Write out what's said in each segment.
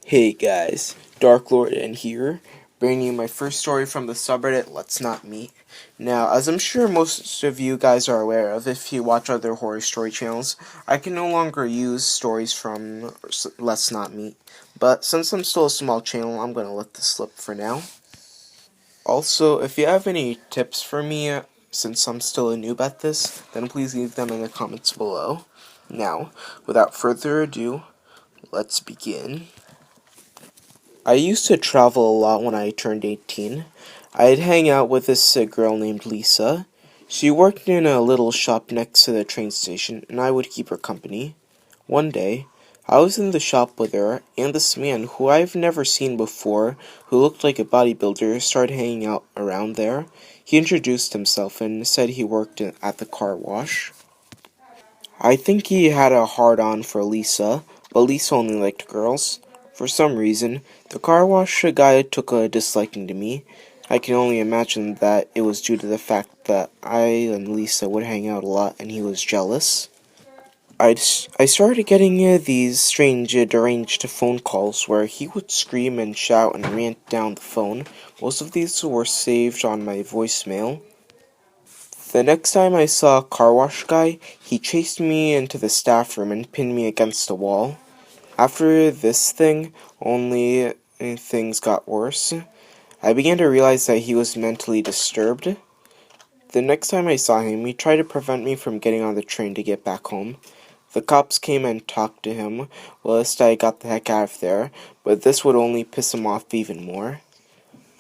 Hey guys, Dark Lord in here, bringing you my first story from the subreddit Let's Not Meet. Now, as I'm sure most of you guys are aware of if you watch other horror story channels, I can no longer use stories from Let's Not Meet. But since I'm still a small channel, I'm gonna let this slip for now. Also, if you have any tips for me, since I'm still a noob at this, then please leave them in the comments below. Now, without further ado, let's begin. I used to travel a lot when I turned 18. I'd hang out with this girl named Lisa. She worked in a little shop next to the train station, and I would keep her company. One day, I was in the shop with her, and this man, who I've never seen before, who looked like a bodybuilder, started hanging out around there. He introduced himself and said he worked at the car wash. I think he had a hard-on for Lisa, but Lisa only liked girls. For some reason, the car wash guy took a disliking to me. I can only imagine that it was due to the fact that I and Lisa would hang out a lot and he was jealous. I started getting these strange, deranged phone calls where he would scream and shout and rant down the phone. Most of these were saved on my voicemail. The next time I saw a car wash guy, he chased me into the staff room and pinned me against a wall. After this thing, only things got worse. I began to realize that he was mentally disturbed. The next time I saw him, he tried to prevent me from getting on the train to get back home. The cops came and talked to him whilst I got the heck out of there, but this would only piss him off even more.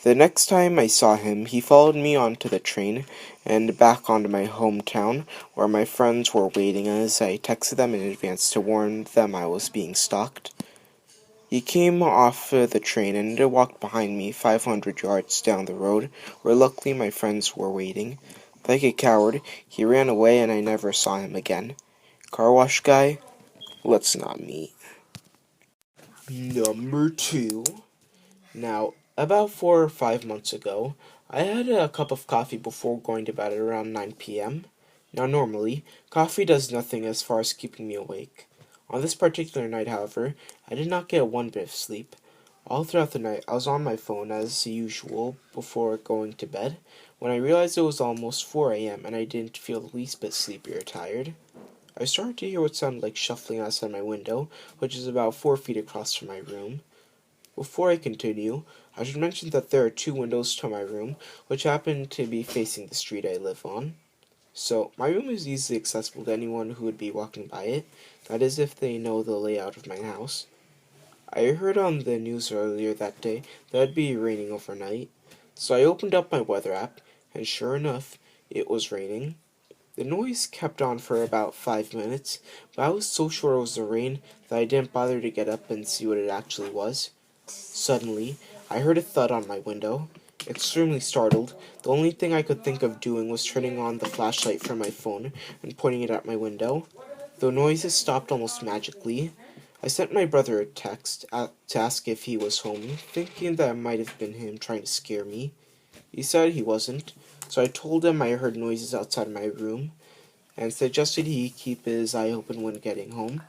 The next time I saw him, he followed me onto the train and back onto my hometown, where my friends were waiting as I texted them in advance to warn them I was being stalked. He came off the train and walked behind me 500 yards down the road, where luckily my friends were waiting. Like a coward, he ran away and I never saw him again. Car wash guy, let's not meet. Number 2. Now, about 4 or 5 months ago, I had a cup of coffee before going to bed at around 9 p.m. Now, normally, coffee does nothing as far as keeping me awake. On this particular night, however, I did not get one bit of sleep. All throughout the night, I was on my phone as usual before going to bed, when I realized it was almost 4 a.m. and I didn't feel the least bit sleepy or tired. I started to hear what sounded like shuffling outside my window, which is about 4 feet across from my room. Before I continue, I should mention that there are 2 windows to my room, which happen to be facing the street I live on. So, my room is easily accessible to anyone who would be walking by it, that is if they know the layout of my house. I heard on the news earlier that day that it would be raining overnight, so I opened up my weather app, and sure enough, it was raining. The noise kept on for about 5 minutes, but I was so sure it was the rain that I didn't bother to get up and see what it actually was. Suddenly, I heard a thud on my window. Extremely startled, the only thing I could think of doing was turning on the flashlight from my phone and pointing it at my window. The noises stopped almost magically. I sent my brother a text to ask if he was home, thinking that it might have been him trying to scare me. He said he wasn't, so I told him I heard noises outside my room, and suggested he keep his eye open when getting home.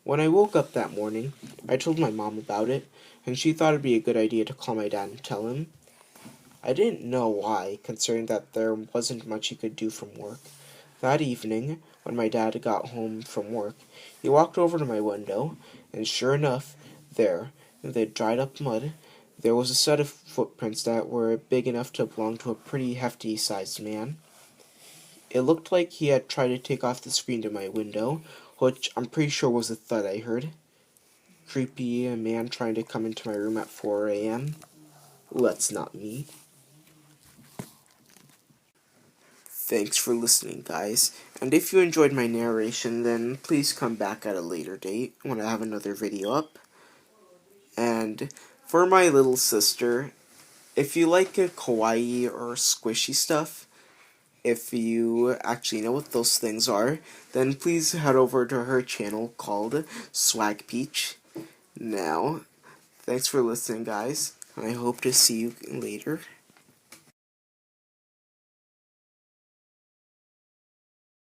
When I woke up that morning, I told my mom about it, and she thought it'd be a good idea to call my dad and tell him. I didn't know why, considering that there wasn't much he could do from work. That evening, when my dad got home from work, he walked over to my window, and sure enough, there, in the dried up mud, there was a set of footprints that were big enough to belong to a pretty hefty-sized man. It looked like he had tried to take off the screen to my window, which I'm pretty sure was the thud I heard. Creepy man trying to come into my room at 4 a.m. Let's not meet. Thanks for listening, guys. And if you enjoyed my narration, then please come back at a later date when I have another video up. And for my little sister, if you like kawaii or squishy stuff, if you actually know what those things are, then please head over to her channel called Swag Peach. Now, thanks for listening, guys, and I hope to see you later.